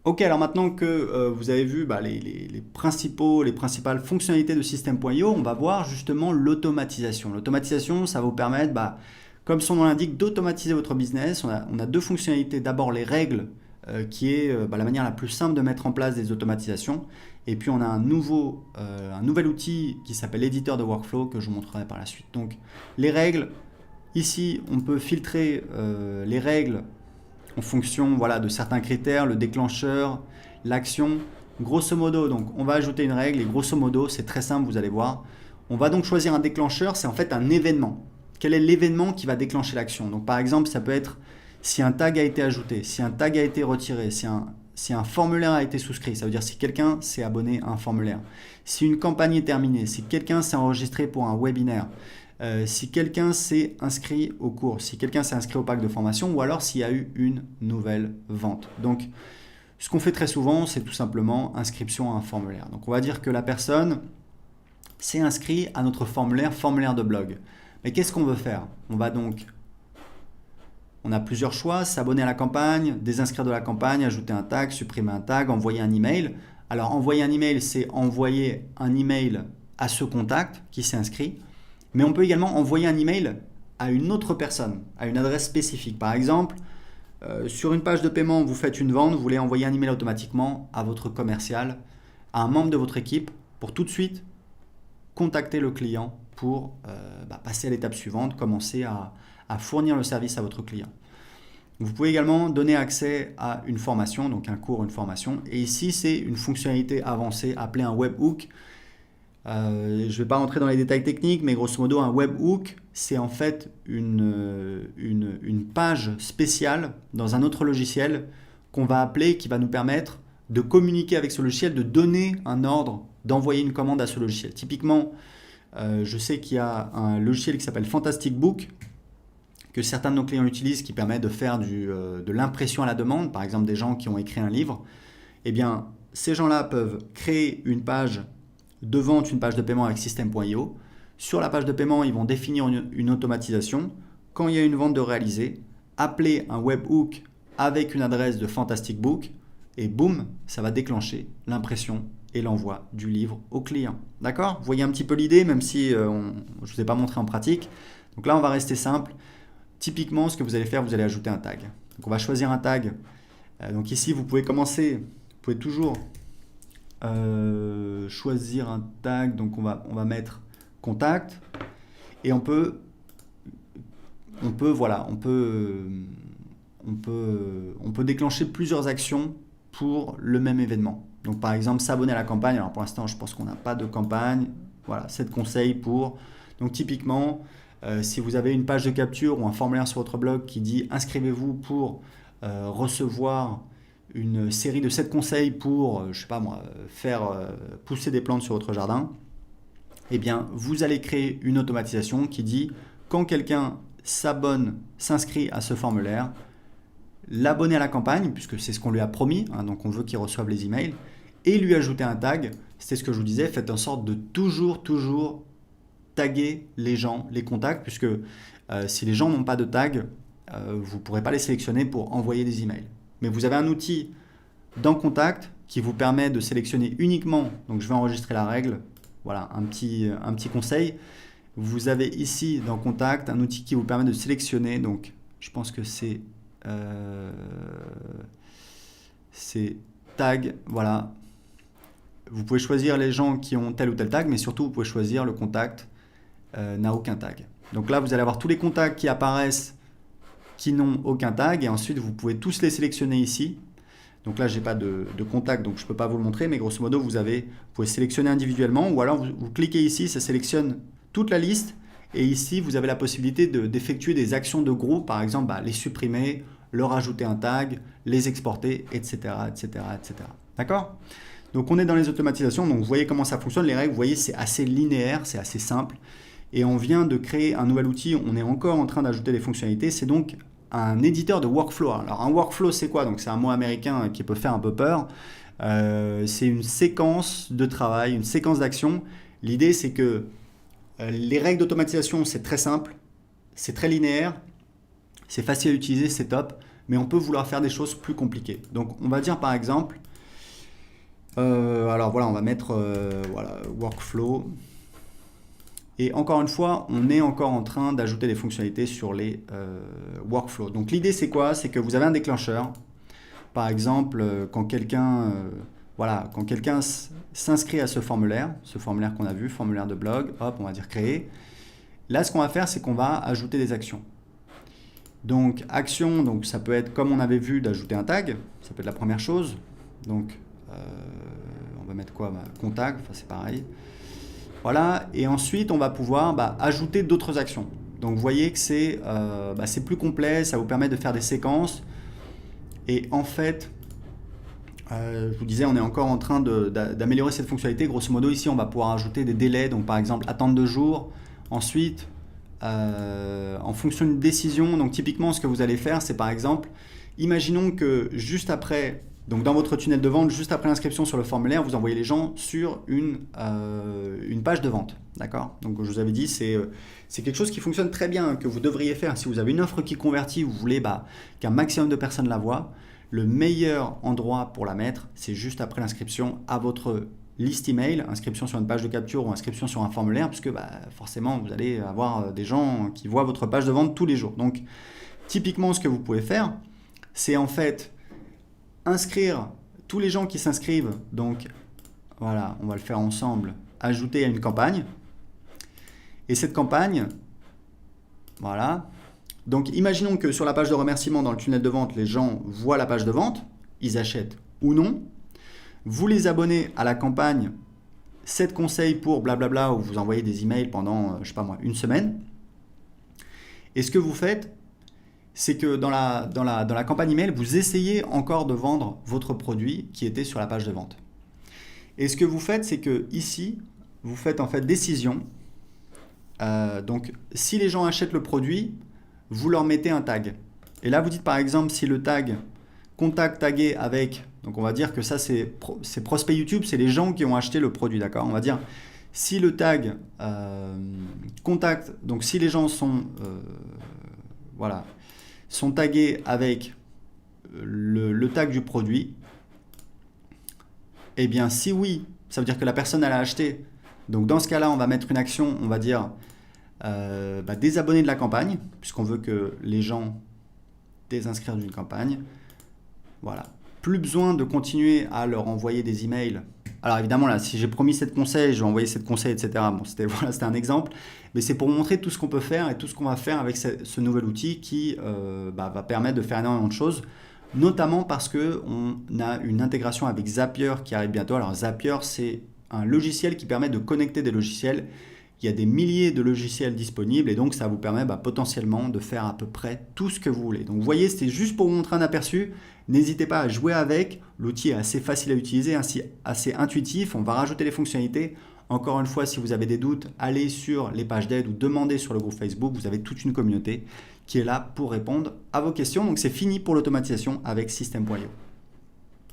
Ok, alors maintenant que vous avez vu les principales fonctionnalités de System.io, on va voir justement l'automatisation. L'automatisation, ça va vous permettre, comme son nom l'indique, d'automatiser votre business. On a deux fonctionnalités. D'abord les règles, qui est la manière la plus simple de mettre en place des automatisations. Et puis on a un nouvel outil qui s'appelle l'éditeur de workflow que je vous montrerai par la suite. Donc les règles, ici on peut filtrer les règles en fonction de certains critères, le déclencheur, l'action. Grosso modo, donc on va ajouter une règle et grosso modo, c'est très simple, vous allez voir. On va donc choisir un déclencheur, c'est en fait un événement. Quel est l'événement qui va déclencher l'action? Donc par exemple, ça peut être si un tag a été ajouté, si un tag a été retiré, si un formulaire a été souscrit, ça veut dire si quelqu'un s'est abonné à un formulaire, si une campagne est terminée, si quelqu'un s'est enregistré pour un webinaire, si quelqu'un s'est inscrit au cours, si quelqu'un s'est inscrit au pack de formation ou alors s'il y a eu une nouvelle vente. Donc, ce qu'on fait très souvent, c'est tout simplement inscription à un formulaire. Donc, on va dire que la personne s'est inscrite à notre formulaire de blog. Mais qu'est-ce qu'on veut faire? On a plusieurs choix, s'abonner à la campagne, désinscrire de la campagne, ajouter un tag, supprimer un tag, envoyer un email. Alors, envoyer un email, c'est envoyer un email à ce contact qui s'est inscrit. Mais on peut également envoyer un email à une autre personne, à une adresse spécifique. Par exemple, sur une page de paiement, vous faites une vente, vous voulez envoyer un email automatiquement à votre commercial, à un membre de votre équipe, pour tout de suite contacter le client pour passer à l'étape suivante, commencer à fournir le service à votre client. Vous pouvez également donner accès à une formation, donc un cours, une formation. Et ici, c'est une fonctionnalité avancée appelée un webhook. Je ne vais pas rentrer dans les détails techniques, mais grosso modo, un webhook, c'est en fait une page spéciale dans un autre logiciel qu'on va appeler, qui va nous permettre de communiquer avec ce logiciel, de donner un ordre, d'envoyer une commande à ce logiciel. Typiquement, je sais qu'il y a un logiciel qui s'appelle Fantastic Book, que certains de nos clients utilisent, qui permet de faire de l'impression à la demande, par exemple des gens qui ont écrit un livre. Eh bien, ces gens-là peuvent créer une page de vente, une page de paiement avec System.io. Sur la page de paiement, ils vont définir une automatisation. Quand il y a une vente de réaliser, appeler un webhook avec une adresse de Fantastic Book et boum, ça va déclencher l'impression et l'envoi du livre au client. D'accord? Vous voyez un petit peu l'idée, même si je ne vous ai pas montré en pratique. Donc là, on va rester simple. Typiquement, ce que vous allez faire, vous allez ajouter un tag. Donc on va choisir un tag. Donc ici, vous pouvez toujours choisir un tag. Donc on va mettre contact et on peut déclencher plusieurs actions pour le même événement. Donc par exemple, s'abonner à la campagne. Alors pour l'instant, je pense qu'on n'a pas de campagne. Voilà, 7 conseils pour. Donc typiquement, si vous avez une page de capture ou un formulaire sur votre blog qui dit inscrivez-vous pour recevoir une série de 7 conseils pour, faire pousser des plantes sur votre jardin, eh bien, vous allez créer une automatisation qui dit quand quelqu'un s'inscrit à ce formulaire, l'abonner à la campagne, puisque c'est ce qu'on lui a promis, donc on veut qu'il reçoive les emails, et lui ajouter un tag. C'était ce que je vous disais, faites en sorte de toujours taguer les gens, les contacts, puisque si les gens n'ont pas de tag, vous ne pourrez pas les sélectionner pour envoyer des emails. Mais vous avez un outil dans Contact qui vous permet de sélectionner uniquement, donc je vais enregistrer la règle, voilà un petit conseil. Vous avez ici dans Contact un outil qui vous permet de sélectionner, donc je pense que c'est tag, voilà. Vous pouvez choisir les gens qui ont tel ou tel tag, mais surtout vous pouvez choisir le contact n'a aucun tag. Donc là, vous allez avoir tous les contacts qui apparaissent qui n'ont aucun tag, et ensuite vous pouvez tous les sélectionner ici. Donc là, j'ai pas de contact, donc je peux pas vous le montrer, mais grosso modo, vous pouvez sélectionner individuellement, ou alors vous cliquez ici, ça sélectionne toute la liste, et ici, vous avez la possibilité d'effectuer des actions de groupe, par exemple, les supprimer, leur ajouter un tag, les exporter, etc., etc., etc. D'accord? Donc on est dans les automatisations, donc vous voyez comment ça fonctionne, les règles, vous voyez, c'est assez linéaire, c'est assez simple, et on vient de créer un nouvel outil, on est encore en train d'ajouter des fonctionnalités, c'est donc un éditeur de workflow. Alors un workflow, c'est quoi? Donc c'est un mot américain qui peut faire un peu peur. C'est une séquence de travail, une séquence d'action. L'idée, c'est que les règles d'automatisation, c'est très simple, c'est très linéaire, c'est facile à utiliser, c'est top. mais on peut vouloir faire des choses plus compliquées. Donc on va dire par exemple, alors voilà, on va mettre voilà, workflow. Et encore une fois, on est encore en train d'ajouter des fonctionnalités sur les workflows. Donc l'idée c'est quoi? C'est que vous avez un déclencheur. Par exemple, quand quelqu'un voilà, quand quelqu'un s'inscrit à ce formulaire qu'on a vu, formulaire de blog, hop, on va dire créer. Là, ce qu'on va faire, c'est qu'on va ajouter des actions. Donc, action, donc ça peut être, comme on avait vu, d'ajouter un tag. Ça peut être la première chose. Donc, on va mettre quoi? Contact, enfin, c'est pareil. Voilà, et ensuite, on va pouvoir ajouter d'autres actions. Donc, vous voyez que c'est plus complet, ça vous permet de faire des séquences. Et en fait, je vous disais, on est encore en train d'améliorer cette fonctionnalité. Grosso modo, ici, on va pouvoir ajouter des délais. Donc, par exemple, attendre 2 jours. Ensuite, en fonction d'une décision, donc typiquement, ce que vous allez faire, c'est par exemple, imaginons que juste après, donc dans votre tunnel de vente, juste après l'inscription sur le formulaire, vous envoyez les gens sur une page de vente. D'accord? Donc, je vous avais dit, c'est quelque chose qui fonctionne très bien, que vous devriez faire. Si vous avez une offre qui convertit, vous voulez qu'un maximum de personnes la voient. Le meilleur endroit pour la mettre, c'est juste après l'inscription à votre liste email, inscription sur une page de capture ou inscription sur un formulaire, puisque forcément, vous allez avoir des gens qui voient votre page de vente tous les jours. Donc, typiquement, ce que vous pouvez faire, c'est en fait inscrire tous les gens qui s'inscrivent. Donc, voilà, on va le faire ensemble, ajouter à une campagne. Et cette campagne, voilà. Donc, imaginons que sur la page de remerciement, dans le tunnel de vente, les gens voient la page de vente, ils achètent ou non. Vous les abonnez à la campagne 7 conseils pour blablabla, où vous envoyez des emails pendant, je sais pas moi, une semaine. Et ce que vous faites, c'est que dans la campagne email, vous essayez encore de vendre votre produit qui était sur la page de vente. Et ce que vous faites, c'est que ici, vous faites en fait décision. Donc, si les gens achètent le produit, vous leur mettez un tag. Et là, vous dites par exemple, si le tag contact tagué avec, donc on va dire que ça c'est prospect YouTube, c'est les gens qui ont acheté le produit, d'accord? On va dire, si le tag contact, donc si les gens sont tagués avec le tag du produit, eh bien si oui, ça veut dire que la personne elle a acheté. Donc dans ce cas-là, on va mettre une action, on va dire désabonner de la campagne, puisqu'on veut que les gens désinscrivent d'une campagne. Voilà. Plus besoin de continuer à leur envoyer des emails. Alors évidemment, là, si j'ai promis 7 conseils, je vais envoyer 7 conseils, etc. Bon, c'était un exemple. Mais c'est pour montrer tout ce qu'on peut faire et tout ce qu'on va faire avec ce nouvel outil qui va permettre de faire énormément de choses. Notamment parce qu'on a une intégration avec Zapier qui arrive bientôt. Alors Zapier, c'est un logiciel qui permet de connecter des logiciels. Il y a des milliers de logiciels disponibles et donc ça vous permet potentiellement de faire à peu près tout ce que vous voulez. Donc vous voyez, c'était juste pour vous montrer un aperçu. N'hésitez pas à jouer avec. L'outil est assez facile à utiliser, assez intuitif. On va rajouter les fonctionnalités. Encore une fois, si vous avez des doutes, allez sur les pages d'aide ou demandez sur le groupe Facebook. Vous avez toute une communauté qui est là pour répondre à vos questions. Donc c'est fini pour l'automatisation avec System.io.